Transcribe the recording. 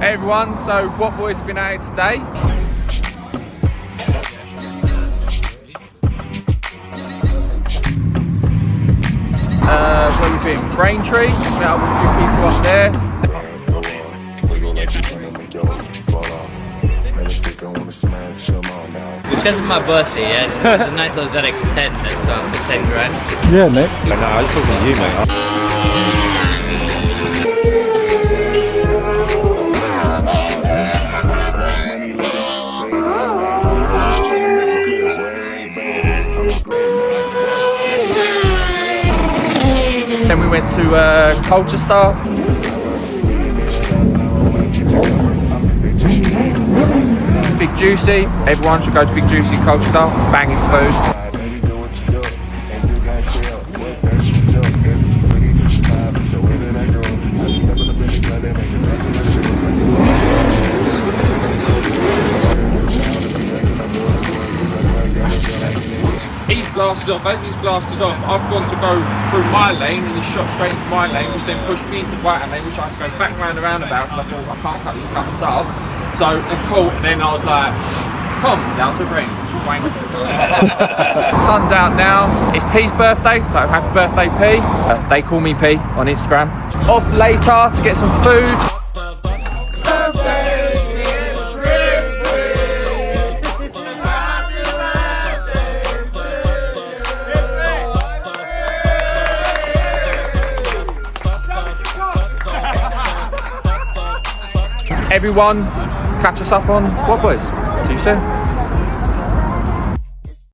Hey everyone, so WOT BOYZ has been out here today. Where you been? Braintree, met up with a few people up there. Because of my birthday, yeah, it's a nice little ZX-10 that's for 10 grand. Yeah, mate. No, I was talking to you, mate. Then we went to Colchester. Big Juicy. Everyone should go to Big Juicy Colchester. Banging food. He's blasted off. As he's blasted off, I've gone to go through my lane and he's shot straight into my lane, which then pushed me into the right lane, which I had to go back round the roundabout because I thought I can't cut these cuts up. So they caught, and then I was like, comms out to ring. Sun's out now. It's P's birthday, so happy birthday, P. They call me P on Instagram. Off later to get some food. Everyone, catch us up on WOT BOYZ. See you soon.